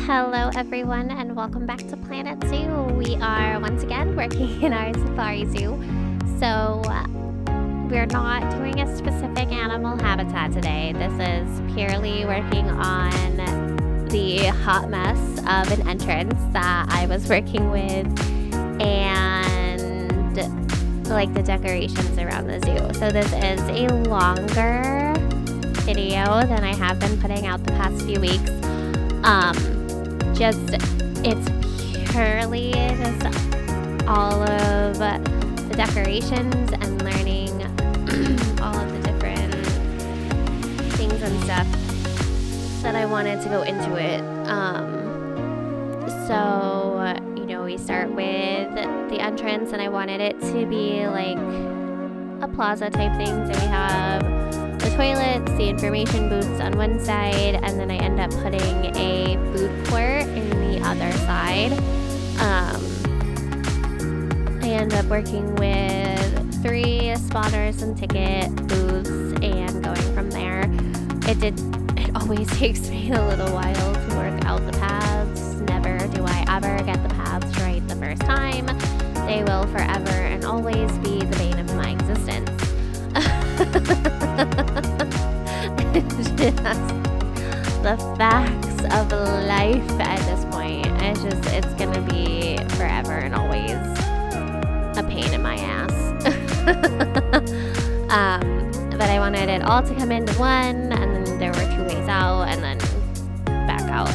Hello everyone and welcome back to Planet Zoo. We are once again working in our safari zoo. So we're not doing a specific animal habitat today. This is purely working on the hot mess of an entrance that I was working with and like the decorations around the zoo. So this is a longer video than I have been putting out the past few weeks. It's purely just all of the decorations and learning all of the different things and stuff that I wanted to go into it. We start with the entrance, and I wanted it to be like a plaza type thing. So we have the toilets, the information booths on one side, and then I end up putting a food court in the other side. I end up working with 3 spawners and ticket booths and going from there. It always takes me a little while to work out the paths. Never do I ever get the paths right the first time. They will forever and always be the bane of my existence. It's just the facts of life at this point. It's gonna be forever and always a pain in my ass. But I wanted it all to come into one, and then there were 2 ways out, and then back out.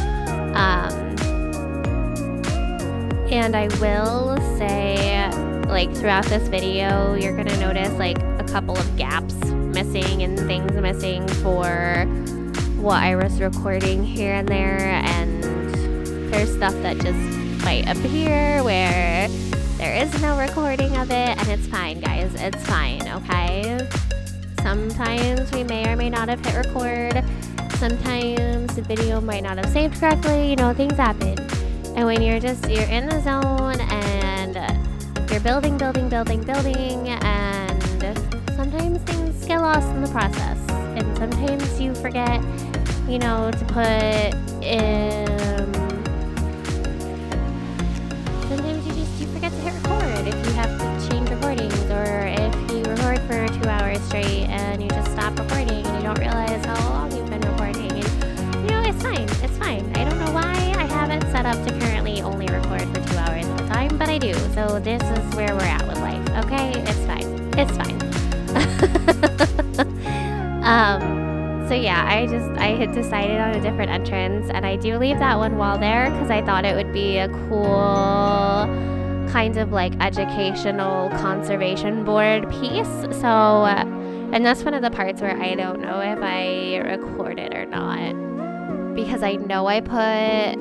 And I will say, like, throughout this video, you're gonna notice like a couple of gaps missing and things missing for what I was recording here and there, and there's stuff that just might appear where there is no recording of it, and it's fine, guys. It's fine, okay? Sometimes we may or may not have hit record. Sometimes the video might not have saved correctly. Things happen. And when you're in the zone and you're building, and sometimes things get lost in the process. And sometimes you forget, to put in... Sometimes you forget to hit record if you have to change recordings, or if you record for 2 hours straight and you just stop recording and you don't realize how long you've been recording. And, it's fine. It's fine. I don't know why I have it set up to currently only record for 2 hours at a time, but I do. So this is where we're at with life, okay? It's fine. It's fine. So yeah, I had decided on a different entrance, and I do leave that one wall there because I thought it would be a cool kind of like educational conservation board piece. So, and that's one of the parts where I don't know if I recorded or not, because I know I put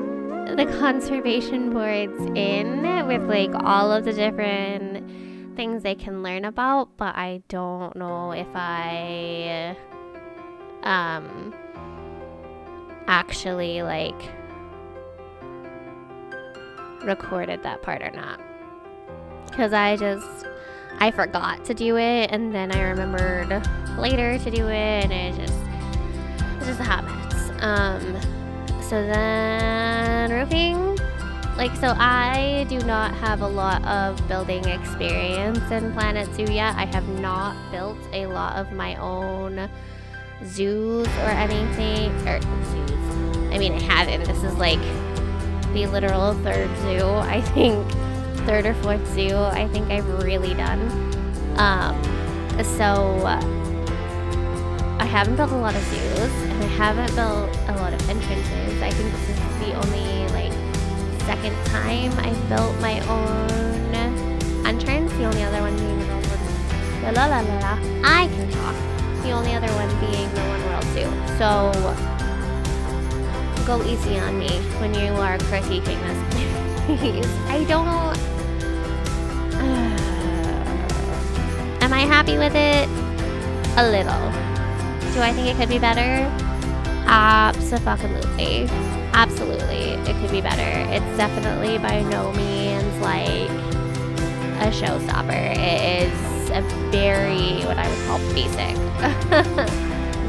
the conservation boards in with like all of the different things they can learn about, but I don't know if I actually like recorded that part or not, because I forgot to do it, and then I remembered later to do it, and it's just a hot mess. So then roofing, so I do not have a lot of building experience in Planet Zoo yet. I have not built a lot of my own zoos or anything, or zoos. I mean, I haven't. This is like the literal 3rd zoo, I think, 3rd or 4th zoo I think I've really done. So I haven't built a lot of zoos, and I haven't built a lot of entrances. I think this is the only 2nd time I've built my own entrance. The only other one being I can talk. The only other one being the One World Zoo. So go easy on me when you are critiquing this, please. I don't... Am I happy with it? A little. Do I think it could be better? Absolutely. Absolutely, it could be better. It's definitely by no means like a showstopper. It is a very, what I would call, basic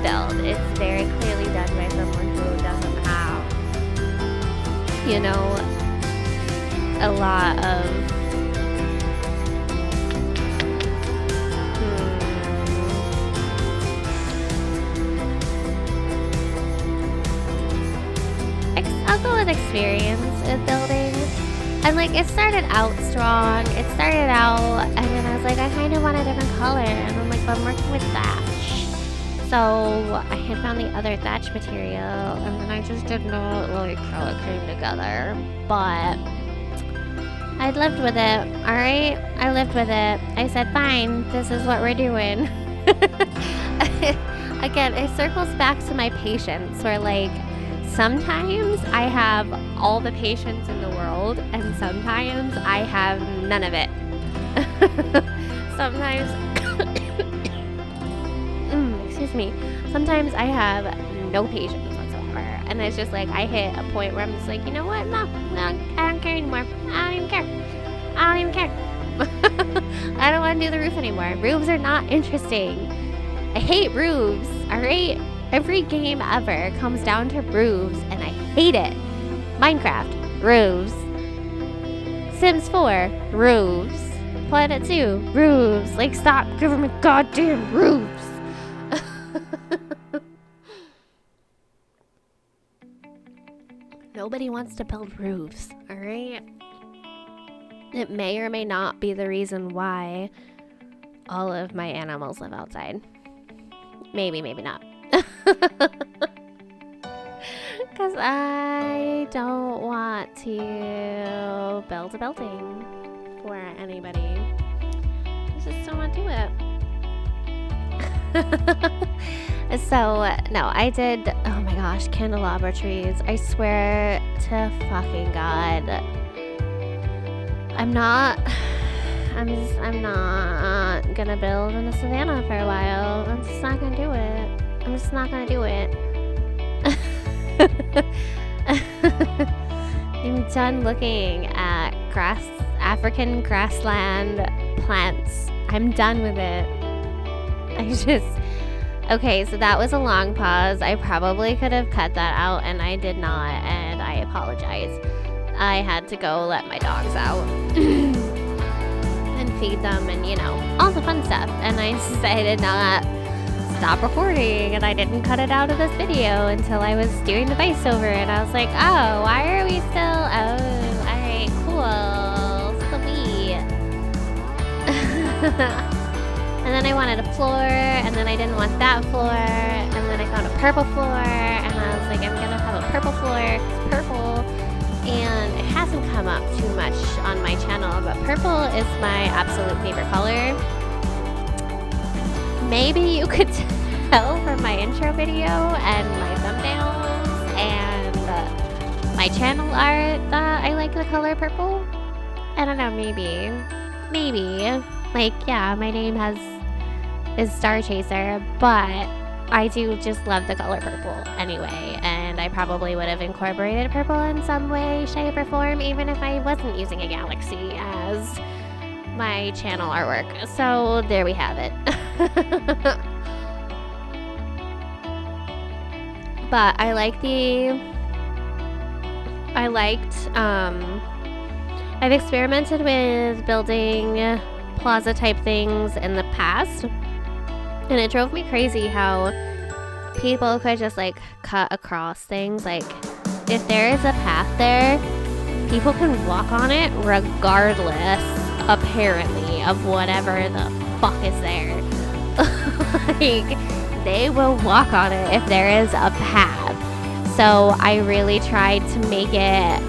build. It's very clearly done by someone who doesn't have you know, a lot of I'll go with experience of building. And like, it started out strong. It started out, and then I was like, I kind of want a different color. And I'm like, but I'm working with thatch. So I had found the other thatch material, and then I just did not like how it came together. But I lived with it, alright? I lived with it. I said, fine, this is what we're doing. Again, it circles back to my patience, where like, sometimes I have all the patience in the world, and sometimes I have none of it. Sometimes, excuse me, sometimes I have no patience whatsoever. And it's just like, I hit a point where I'm just like, you know what? No, I don't care anymore. I don't even care. I don't even care. I don't want to do the roof anymore. Roofs are not interesting. I hate roofs, alright? Every game ever comes down to roofs, and I hate it. Minecraft, roofs. Sims 4, roofs. Planet 2, roofs. Like, stop giving me goddamn roofs. Nobody wants to build roofs, alright? It may or may not be the reason why all of my animals live outside. Maybe, maybe not. Because I don't want to build a building for anybody. I just don't want to do it. So, no, I did, oh my gosh, candelabra trees. I swear to fucking God. I'm not gonna build in the savannah for a while. I'm just not gonna do it. I'm just not gonna do it. I'm done looking at African grassland plants. I'm done with it. Okay, so that was a long pause. I probably could have cut that out, and I did not, and I apologize. I had to go let my dogs out and feed them, and you know, all the fun stuff. And I decided not stop recording, and I didn't cut it out of this video until I was doing the voiceover, and I was like, oh, why are we still, oh, alright, cool, sweet. And then I wanted a floor, and then I didn't want that floor, and then I found a purple floor, and I was like, I'm gonna have a purple floor, it's purple, and it hasn't come up too much on my channel, but purple is my absolute favorite color. Maybe you could tell from my intro video and my thumbnails and my channel art that I like the color purple. I don't know, maybe. Like, yeah, my name is Star Chaser, but I do just love the color purple anyway, and I probably would have incorporated purple in some way, shape, or form, even if I wasn't using a galaxy as my channel artwork. So there we have it. But I've experimented with building plaza type things in the past, and it drove me crazy how people could just like cut across things. Like, if there is a path there, people can walk on it regardless, apparently, of whatever the fuck is there. Like, they will walk on it if there is a path. So I really tried to make it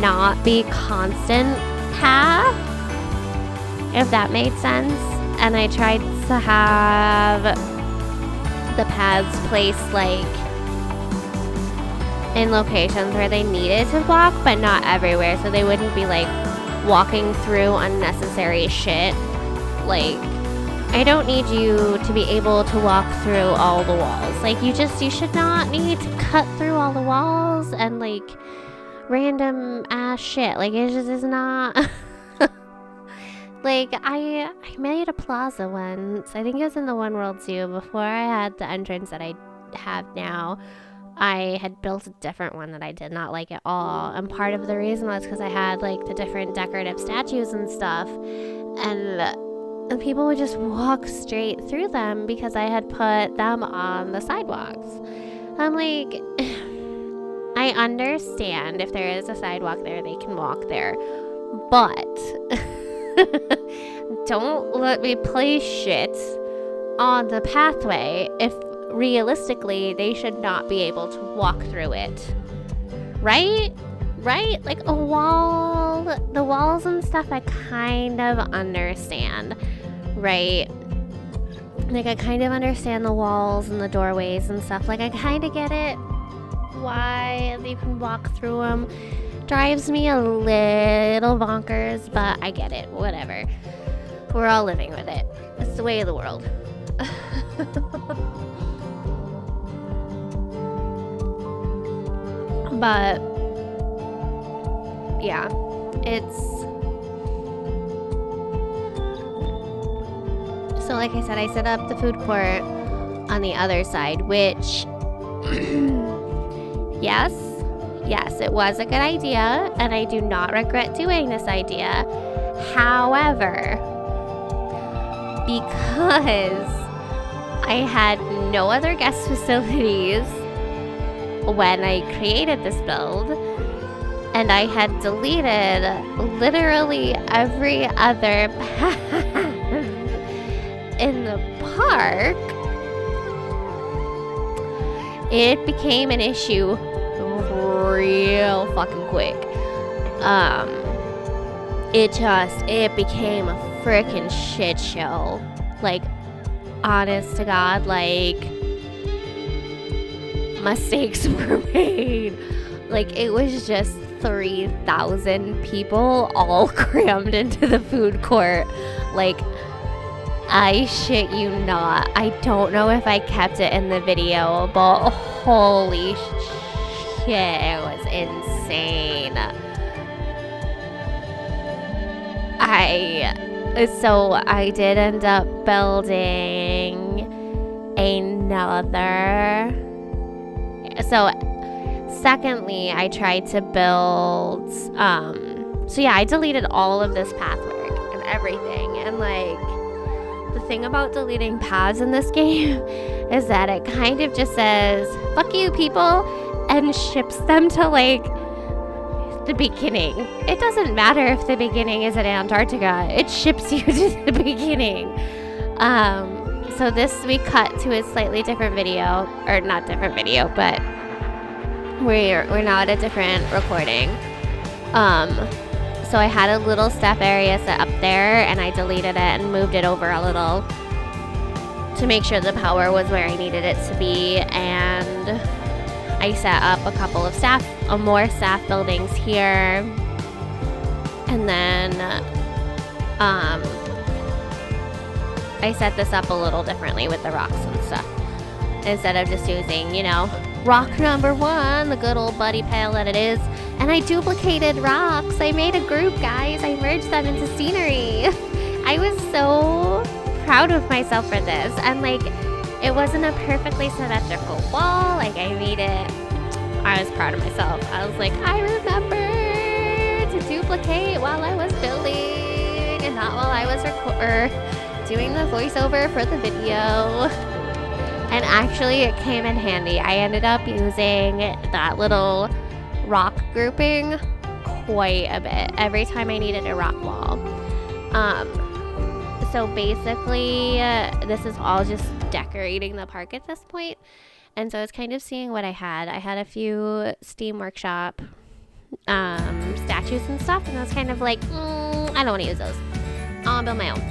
not be constant path, if that made sense. And I tried to have the paths placed like in locations where they needed to walk, but not everywhere, so they wouldn't be like walking through unnecessary shit. Like, I don't need you to be able to walk through all the walls. Like, you should not need to cut through all the walls and like random ass shit. Like, it just is not. Like, I made a plaza once. I think it was in the One World Zoo before I had the entrance that I have now. I had built a different one that I did not like at all. And part of the reason was because I had like the different decorative statues and stuff. And people would just walk straight through them because I had put them on the sidewalks. I'm like, I understand if there is a sidewalk there, they can walk there. But don't let me place shit on the pathway if realistically they should not be able to walk through it. Right? Like a wall, the walls and stuff I kind of understand, right? Like I kind of understand the walls and the doorways and stuff. Like I kind of get it why you can walk through them. Drives me a little bonkers, but I get it. Whatever. We're all living with it. It's the way of the world. But yeah, it's so like I said, I set up the food court on the other side, which yes, it was a good idea, and I do not regret doing this idea. However, because I had no other guest facilities when I created this build, and I had deleted literally every other path in the park, it became an issue real fucking quick. It became a freaking shit show. Like, honest to God, like, mistakes were made. Like, it was just 3,000 people all crammed into the food court. Like, I shit you not. I don't know if I kept it in the video, but holy shit, it was insane. So I did end up building another. So secondly, I tried to build, so yeah, I deleted all of this path work and everything. And like, the thing about deleting paths in this game is that it kind of just says, fuck you people, and ships them to like the beginning. It doesn't matter if the beginning is in Antarctica, it ships you to the beginning. So this we cut to a slightly different video, or not different video, but we're now at a different recording. So I had a little step area set up there, and I deleted it and moved it over a little to make sure the power was where I needed it to be. And I set up a couple of more staff buildings here, and then I set this up a little differently with the rocks and stuff. Instead of just using, rock number 1, the good old buddy pile that it is. And I duplicated rocks. I made a group, guys. I merged them into scenery. I was so proud of myself for this. And like, it wasn't a perfectly symmetrical wall. Like, I was proud of myself. I was like, I remember to duplicate while I was building and not while I was doing the voiceover for the video. And actually, it came in handy. I ended up using that little rock grouping quite a bit every time I needed a rock wall. So basically, this is all just decorating the park at this point. And so I was kind of seeing what I had. I had a few Steam Workshop statues and stuff, and I was kind of like, I don't want to use those. I'll build my own.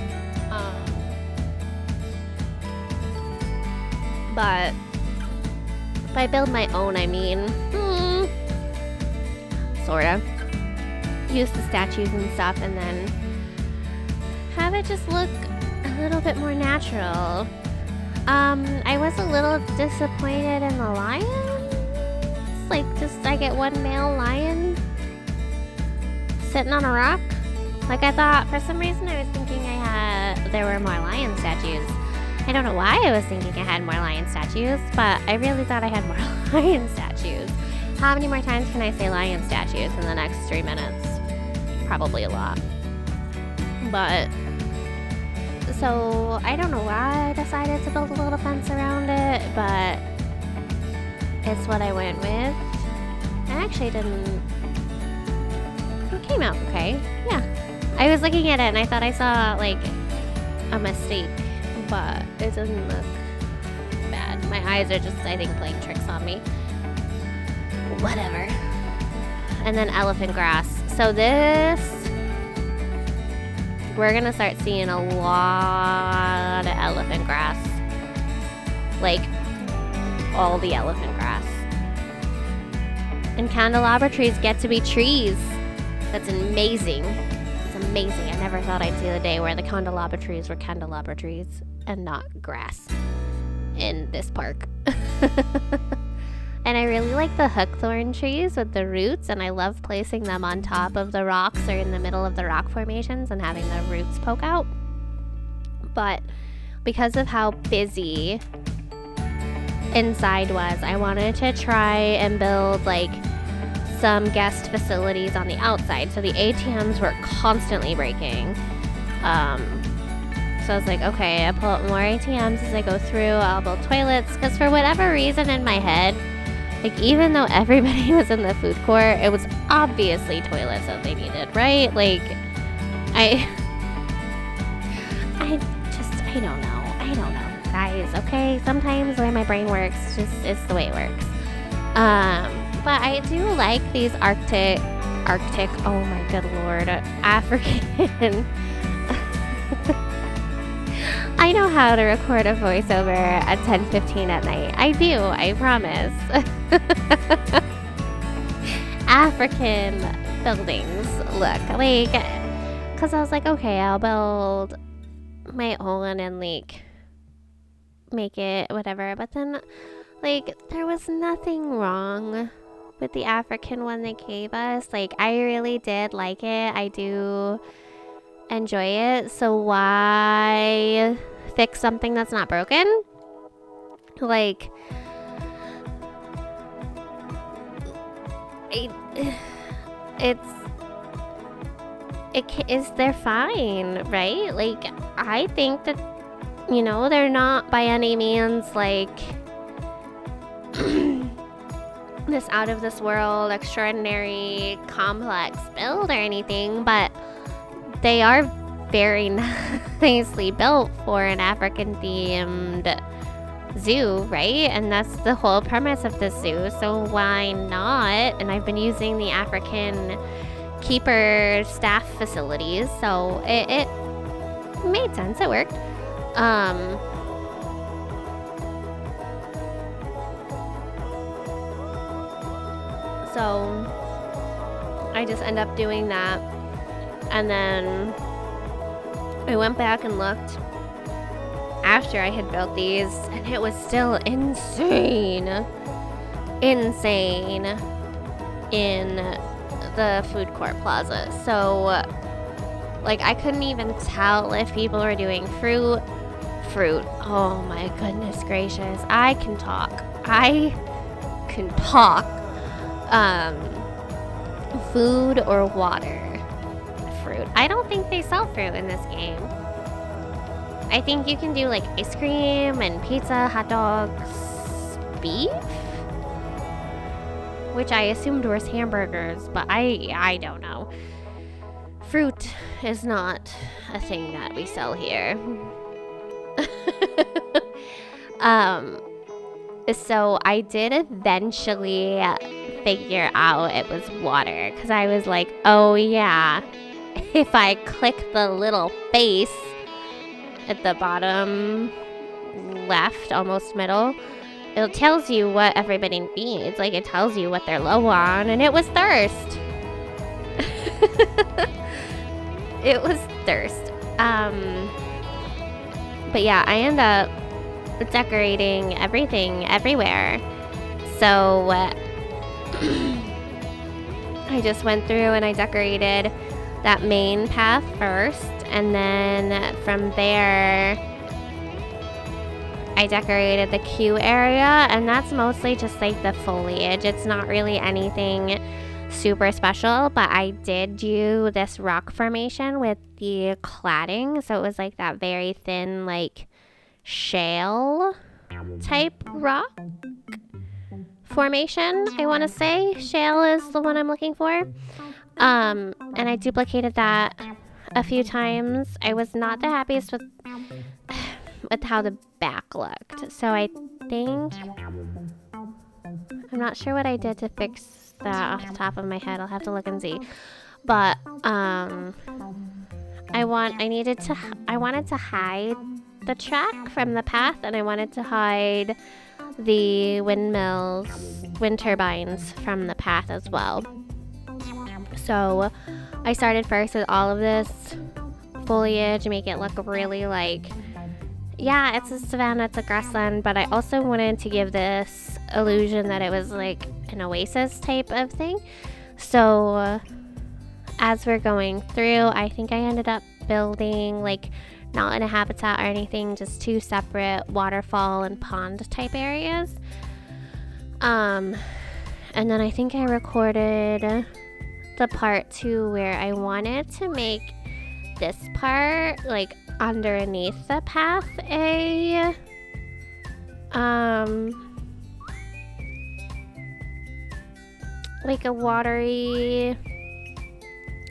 But by build my own, I mean, sorta. Use the statues and stuff, and then have it just look a little bit more natural. I was a little disappointed in the lions. Like, I get one male lion sitting on a rock. Like, I thought, for some reason, I was thinking there were more lion statues. I don't know why I was thinking I had more lion statues, but I really thought I had more lion statues. How many more times can I say lion statues in the next 3 minutes? Probably a lot. But, so I don't know why I decided to build a little fence around it, but it's what I went with. I actually didn't, it came out okay, yeah. I was looking at it and I thought I saw like a mistake, but it doesn't look bad. My eyes are just, I think, playing tricks on me. Whatever. And then elephant grass. So this, we're gonna start seeing a lot of elephant grass. Like, all the elephant grass. And candelabra trees get to be trees. That's amazing. It's amazing. I never thought I'd see the day where the candelabra trees were candelabra trees and not grass in this park. And I really like the hookthorn trees with the roots, and I love placing them on top of the rocks or in the middle of the rock formations and having the roots poke out. But because of how busy inside was, I wanted to try and build like some guest facilities on the outside. So the ATMs were constantly breaking. So I was like, okay, I'll pull up more ATMs as I go through. I'll build toilets, because for whatever reason in my head, like, even though everybody was in the food court, it was obviously toilets that they needed, right? Like, I don't know, guys, okay? Sometimes the way my brain works, it's the way it works. But I do like these Arctic, oh my good lord, African. I know how to record a voiceover at 10:15 at night. I do, I promise. African buildings look like, because I was like, okay, I'll build my own and like make it whatever. But then, like, there was nothing wrong with the African one they gave us. Like, I really did like it. I do enjoy it. So why fix something that's not broken? Like, they're fine, right? Like, I think that, you know, they're not by any means like this out of this world, extraordinary, complex build or anything, but they are very nicely built for an African themed zoo, right? And that's the whole premise of this zoo, so why not? And I've been using the African keeper staff facilities, so it made sense. It worked. So I just end up doing that, and then I went back and looked after I had built these, and it was still insane in the food court plaza. So, like, I couldn't even tell if people were doing fruit. Oh my goodness gracious. I can talk. Food or water. Fruit. I don't think they sell fruit in this game. I think you can do like ice cream and pizza, hot dogs, beef, which I assumed was hamburgers, but I don't know. Fruit is not a thing that we sell here. So I did eventually figure out it was water, because I was like, oh yeah, if I click the little face at the bottom left, almost middle, it tells you what everybody needs. Like, it tells you what they're low on, and it was thirst. It was thirst. But yeah, I end up decorating everything everywhere. So I just went through and I decorated that main path first, and then from there I decorated the queue area, and that's mostly just like the foliage. It's not really anything super special, but I did do this rock formation with the cladding. So it was like that very thin, like shale type rock formation, I want to say. Shale is the one I'm looking for. And I duplicated that a few times. I was not the happiest with how the back looked. So I think, I'm not sure what I did to fix that off the top of my head. I'll have to look and see. But I wanted to hide the track from the path, and I wanted to hide the wind turbines from the path as well. So I started first with all of this foliage, make it look really like, yeah, it's a savanna, it's a grassland, but I also wanted to give this illusion that it was like an oasis type of thing. So as we're going through, I think I ended up building, like, not in a habitat or anything, just two separate waterfall and pond type areas. And then I think I recorded the part too where I wanted to make this part, like, underneath the path like a watery,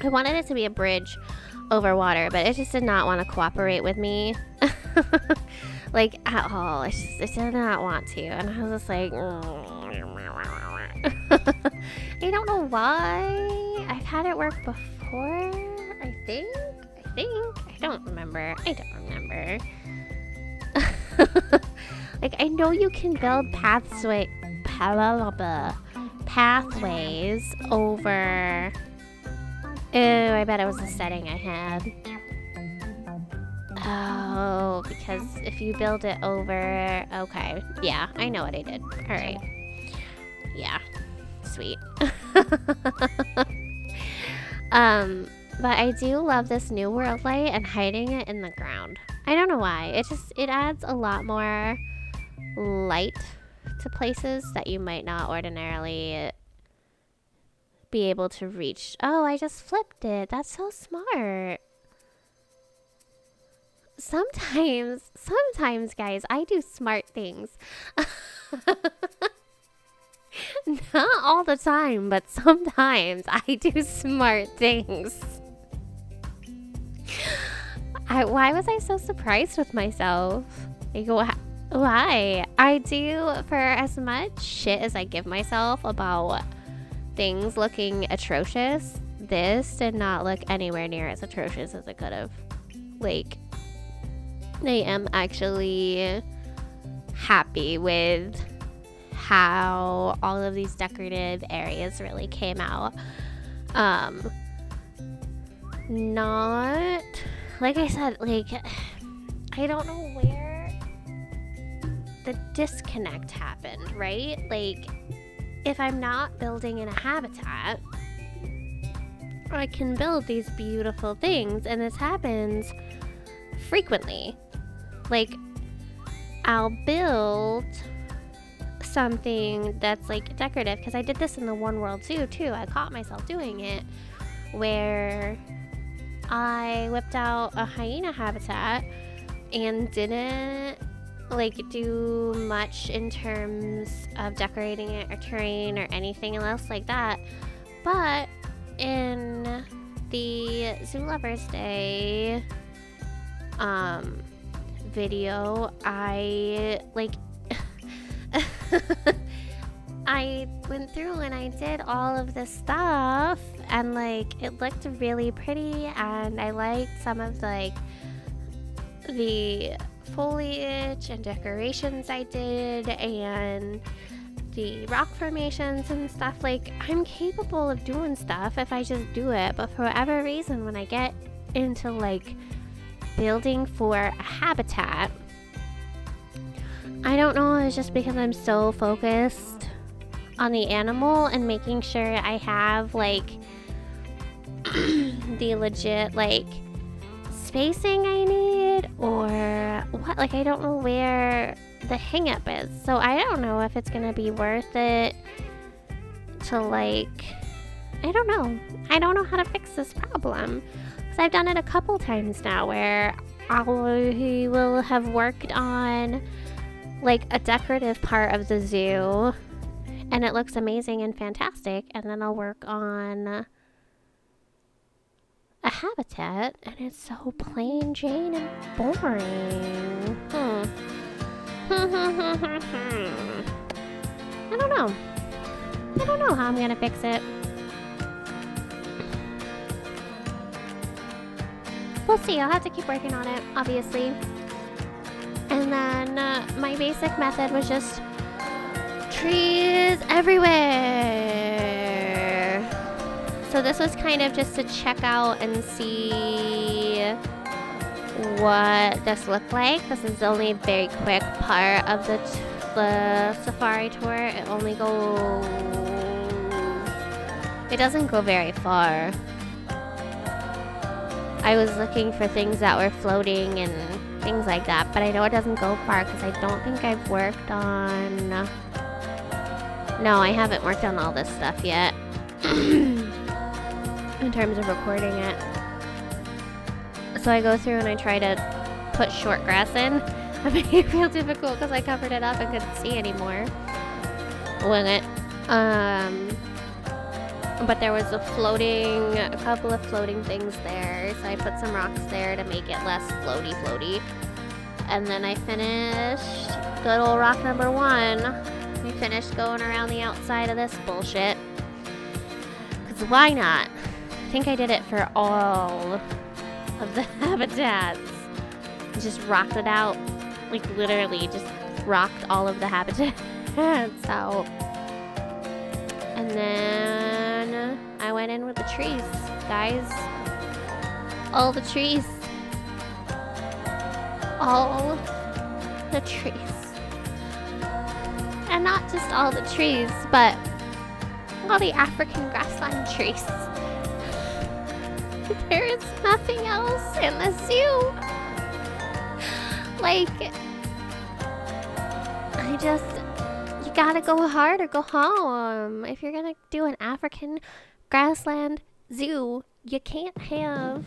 I wanted it to be a bridge over water, but it just did not want to cooperate with me like at all. It did not want to, and I was just like I don't know why. I've had it work before, I think I don't remember. Like, I know you can build pathways over. Oh, I bet it was a setting I had. Oh, because if you build it over... Okay, yeah, I know what I did. Alright. Yeah, sweet. But I do love this new world light and hiding it in the ground. I don't know why. It adds a lot more light to places that you might not ordinarily be able to reach. Oh, I just flipped it. That's so smart. Sometimes, guys, I do smart things. Not all the time, but sometimes I do smart things. Why was I so surprised with myself? Like, why? I do, for as much shit as I give myself about things looking atrocious, this did not look anywhere near as atrocious as it could have. Like, I am actually happy with how all of these decorative areas really came out. Not, like I said, like, I don't know where the disconnect happened, right? Like, if I'm not building in a habitat, I can build these beautiful things, and this happens frequently. Like, I'll build something that's like decorative, because I did this in the One World Zoo too. I caught myself doing it where I whipped out a hyena habitat and didn't like do much in terms of decorating it or terrain or anything else like that. But in the Zoo Lovers Day video, I like I went through and I did all of this stuff, and like it looked really pretty, and I liked some of like the foliage and decorations I did and the rock formations and stuff. Like, I'm capable of doing stuff if I just do it, but for whatever reason, when I get into like building for a habitat, I don't know, it's just because I'm so focused on the animal and making sure I have like the legit like spacing I need, or what? Like, I don't know where the hang up is. So I don't know if it's gonna be worth it to, like, I don't know. I don't know how to fix this problem. Because I've done it a couple times now where I will have worked on, like, a decorative part of the zoo and it looks amazing and fantastic, and then I'll work on a habitat and it's so plain Jane and boring. I don't know. I don't know how I'm gonna fix it. We'll see. I'll have to keep working on it, obviously. And then my basic method was just trees everywhere. So this was kind of just to check out and see what this looked like. This is only a very quick part of the safari tour. It only goes... It doesn't go very far. I was looking for things that were floating and things like that, but I know it doesn't go far because I don't think I've worked on... No, I haven't worked on all this stuff yet in terms of recording it. So I go through and I try to put short grass in. It made it real difficult because I covered it up and couldn't see anymore. Wing it. But there was a couple of floating things there, so I put some rocks there to make it less floaty. And then I finished good old rock number 1. We finished going around the outside of this bullshit. Because why not? I think I did it for all of the habitats. Just rocked it out. Like literally just rocked all of the habitats out. And then I went in with the trees, guys. All the trees. All the trees. And not just all the trees, but all the African grassland trees. There is nothing else in the zoo. Like, you gotta go hard or go home. If you're gonna do an African grassland zoo, you can't have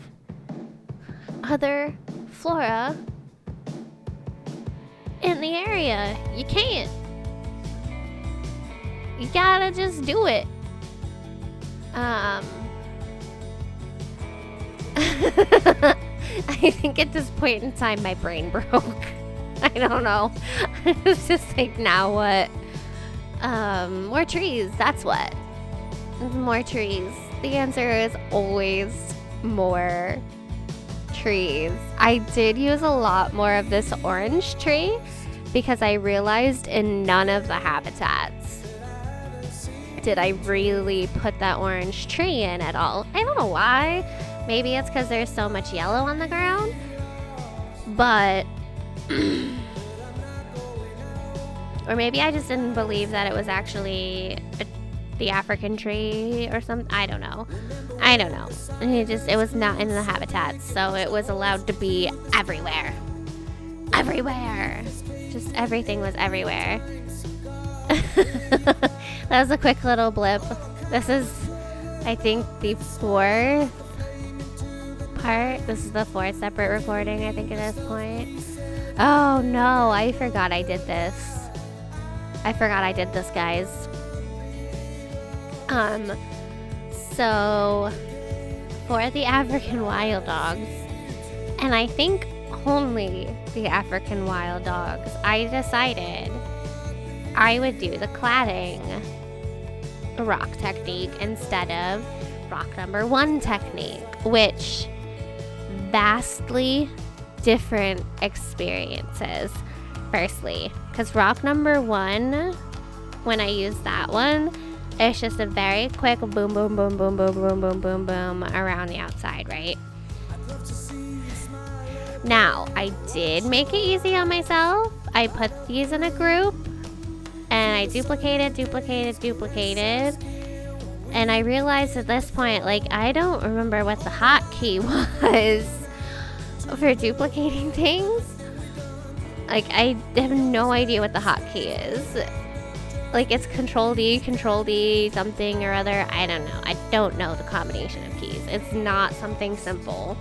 other flora in the area. You can't. You gotta just do it. I think at this point in time my brain broke. I don't know. It's just like, now what? More trees, that's what. More trees. The answer is always more trees. I did use a lot more of this orange tree because I realized in none of the habitats did I really put that orange tree in at all. I don't know why. Maybe it's because there's so much yellow on the ground. But or maybe I just didn't believe that it was actually the African tree or something. I don't know. It was not in the habitats, so it was allowed to be everywhere. Just everything was everywhere. That was a quick little blip. This is, I think, the 4th part. This is the 4th separate recording, I think, at this point. Oh no, I forgot I did this. Guys. So for the African wild dogs, and I think only the African wild dogs, I decided I would do the cladding rock technique instead of rock number 1 technique, which vastly different experiences. Firstly, because rock number 1, when I use that one, it's just a very quick boom, boom, boom, boom, boom, boom, boom, boom, boom around the outside, right? Now, I did make it easy on myself. I put these in a group, and I duplicated, and I realized at this point, like, I don't remember what the hotkey was for duplicating things. Like, I have no idea what the hotkey is. Like, it's Control D, something or other. I don't know. I don't know the combination of keys. It's not something simple.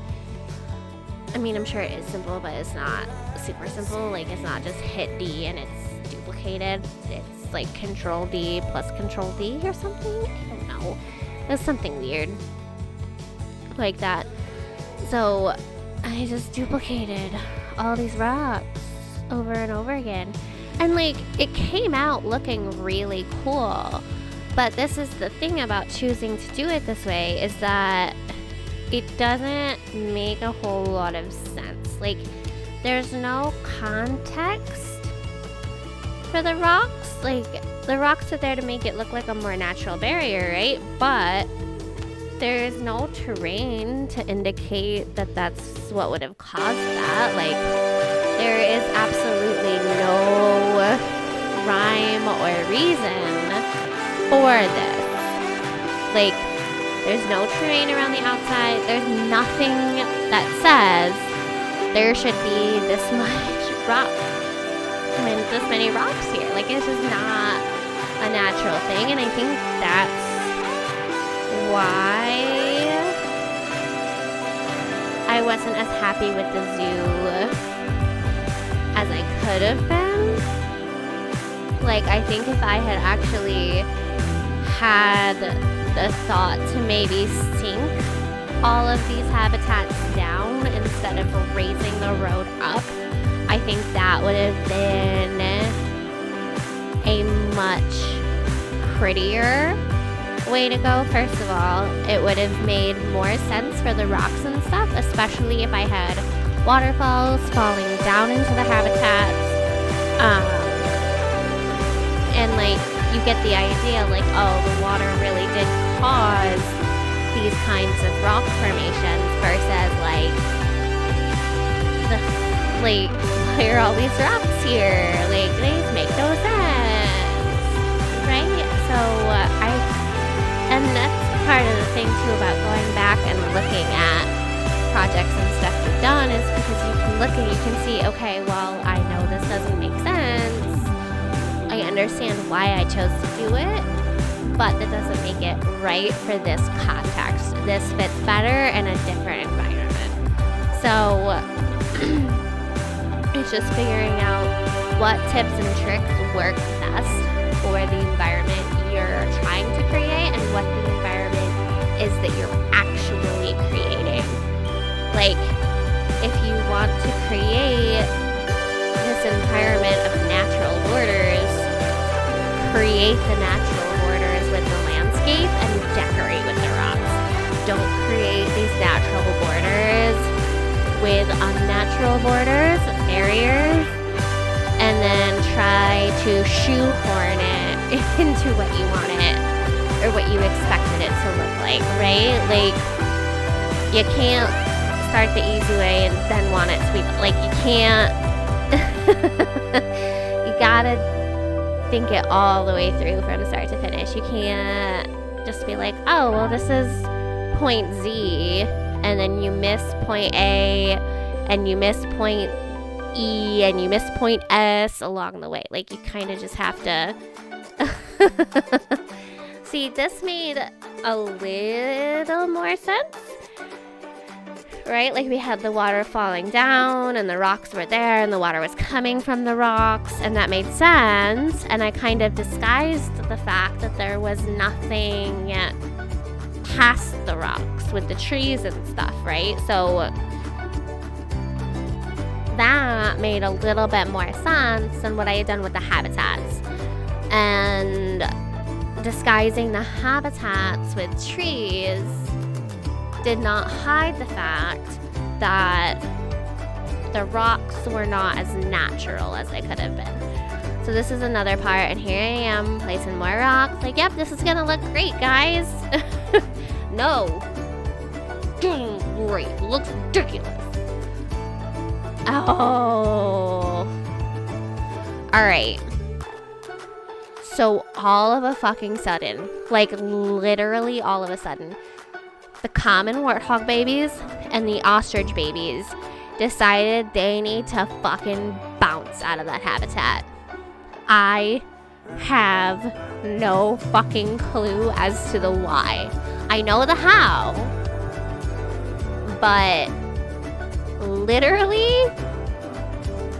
I mean, I'm sure it is simple, but it's not super simple. Like, it's not just hit D and it's duplicated. It's like Control D plus Control D or something. I don't know. It's something weird like that. So I just duplicated all these rocks over and over again. And like, it came out looking really cool. But this is the thing about choosing to do it this way, is that it doesn't make a whole lot of sense. Like, there's no context for the rocks. Like, the rocks are there to make it look like a more natural barrier, right? But there's no terrain to indicate that that's what would have caused that. Like, there is absolutely no rhyme or reason for this. Like, there's no terrain around the outside. There's nothing that says there should be this much rock. I mean, this many rocks here. Like, it's just not a natural thing. And I think that's why I wasn't as happy with the zoo as I could have been. Like, I think if I had actually had the thought to maybe sink all of these habitats down instead of raising the road up, I think that would have been a much prettier way to go. First of all, it would have made more sense for the rocks and stuff, especially if I had waterfalls falling down into the habitats. And like, you get the idea, like, oh, the water really did cause these kinds of rock formations, versus like, why are all these rocks here? Like, these make no sense, right? So and that's part of the thing too about going back and looking at projects and stuff you've done, is because you can look and you can see, okay, well, I know this doesn't make sense. I understand why I chose to do it, but that doesn't make it right for this context. This fits better in a different environment. So it's just figuring out what tips and tricks work best for the environment you're trying to create and what the environment is that you're actually creating. Like, if you want to create this environment of natural borders, create the natural borders with the landscape and decorate with the rocks. Don't create these natural borders with unnatural borders, barriers, and then try to shoehorn it into what you want it, or what you expected it to look like, right? Like, you can't start the easy way and then want it to be, like, you can't, you gotta think it all the way through from start to finish. You can't just be like, oh, well, this is point Z, and then you miss point A, and you miss point E, and you miss point S along the way. Like, you kind of just have to see, this made a little more sense, right? Like, we had the water falling down and the rocks were there and the water was coming from the rocks, and that made sense. And I kind of disguised the fact that there was nothing past the rocks with the trees and stuff, right? So that made a little bit more sense than what I had done with the habitats. And disguising the habitats with trees did not hide the fact that the rocks were not as natural as they could have been. So this is another part, and here I am placing more rocks. Like, yep, this is gonna look great, guys. No. Great. Looks ridiculous. Oh. Alright. So all of a fucking sudden, like literally all of a sudden, the common warthog babies and the ostrich babies decided they need to fucking bounce rats out of that habitat. I have no fucking clue as to the why. I know the how, but literally,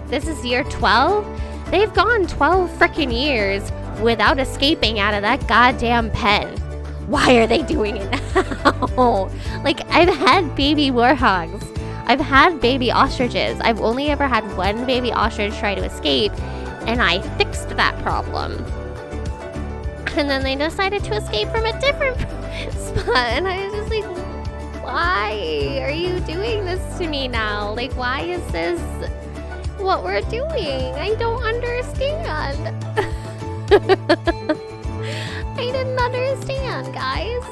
this is year 12. They've gone 12 freaking years without escaping out of that goddamn pen. Why are they doing it now? Like, I've had baby warthogs. I've had baby ostriches. I've only ever had one baby ostrich try to escape, and I fixed that problem. And then they decided to escape from a different spot, and I was just like, why are you doing this to me now? Like, why is this what we're doing? I don't understand. I didn't understand, guys.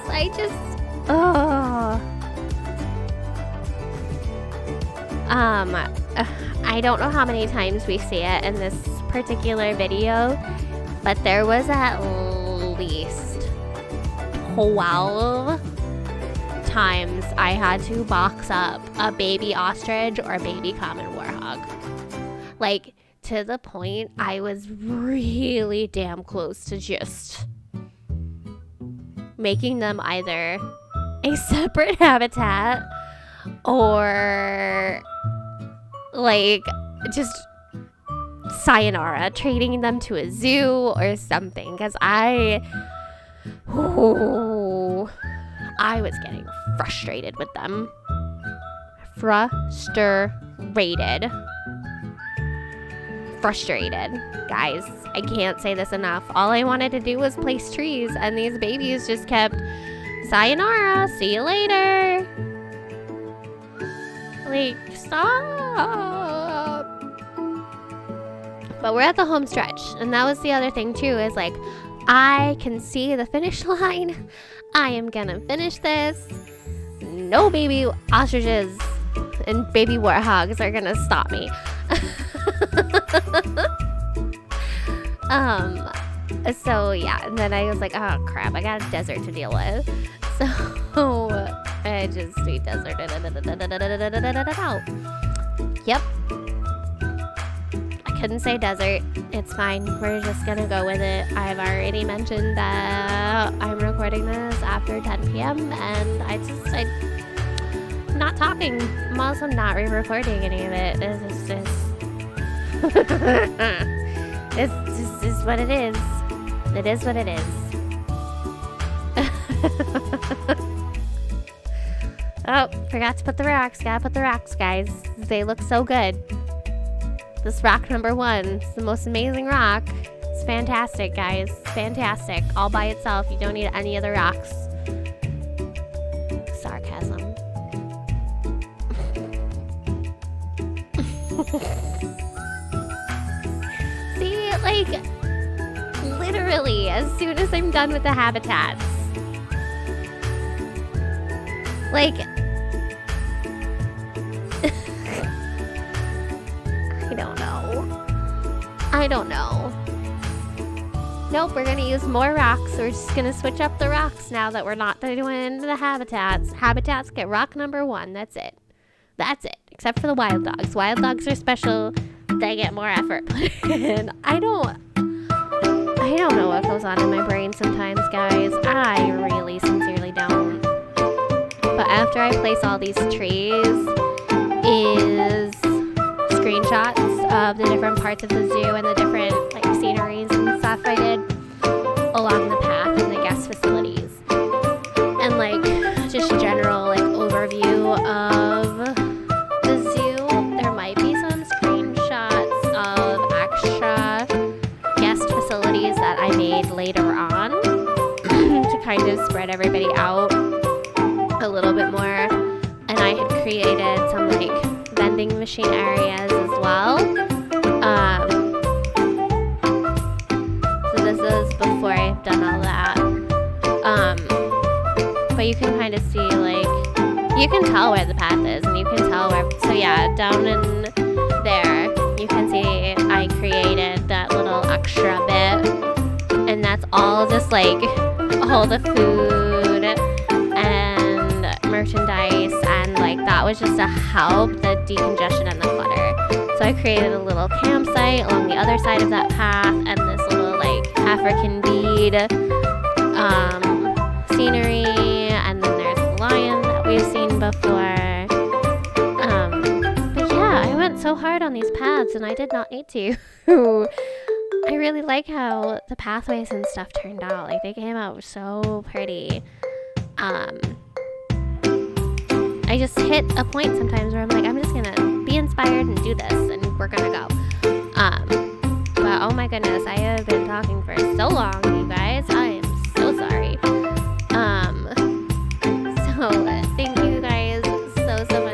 I don't know how many times we see it in this particular video, but there was at least 12 times I had to box up a baby ostrich or a baby common warthog. Like, to the point I was really damn close to just making them either a separate habitat or like just sayonara, trading them to a zoo or something, because I was getting frustrated with them. Frustrated, guys. I can't say this enough. All I wanted to do was place trees, and these babies just kept, sayonara, see you later. Like, stop. But we're at the home stretch, and that was the other thing too, is like, I can see the finish line. I am gonna finish this. No baby ostriches and baby warthogs are gonna stop me. So yeah, and then I was like, oh crap, I got a desert to deal with. So I just do desert. Yep. I couldn't say desert. It's fine. We're just gonna go with it. I've already mentioned that I'm recording this after 10 p.m. and I'm not talking. I'm also not re-recording any of it. This is what it is. It is what it is. Oh, forgot to put the rocks. Gotta put the rocks, guys. They look so good. This rock number 1 is the most amazing rock. It's fantastic, guys. Fantastic. All by itself. You don't need any other rocks. Sarcasm. See, like, literally, as soon as I'm done with the habitats, like, I don't know. Nope, we're gonna use more rocks. We're just gonna switch up the rocks now that we're not doing the habitats. Habitats get rock number 1. That's it. That's it. Except for the wild dogs. Wild dogs are special. They get more effort put in. I don't know what goes on in my brain sometimes, guys. I really sincerely don't. But after I place all these trees is screenshots of the different parts of the zoo and the different like sceneries and stuff I did along the path and the guest facilities, and like just general like overview of the zoo. There might be some screenshots of extra guest facilities that I made later on to kind of spread everybody out a little bit more, and I had created some like vending machine areas as well. So this is before I've done all that. But you can kind of see, like, you can tell where the path is, and you can tell where, so yeah, down in there, you can see I created that little extra bit, and that's all just like all the food and merchandise, and like that was just to help the decongestion and the clutter. So So I created a little campsite along the other side of that path, and this little like African bead scenery, and then there's the lion that we've seen before. But yeah, I went so hard on these paths and I did not need to. I really like how the pathways and stuff turned out. Like, they came out so pretty. I just hit a point sometimes where I'm like, I'm just gonna be inspired and do this, and we're gonna go. But oh my goodness, I have been talking for so long, you guys. I am so sorry. So thank you guys so much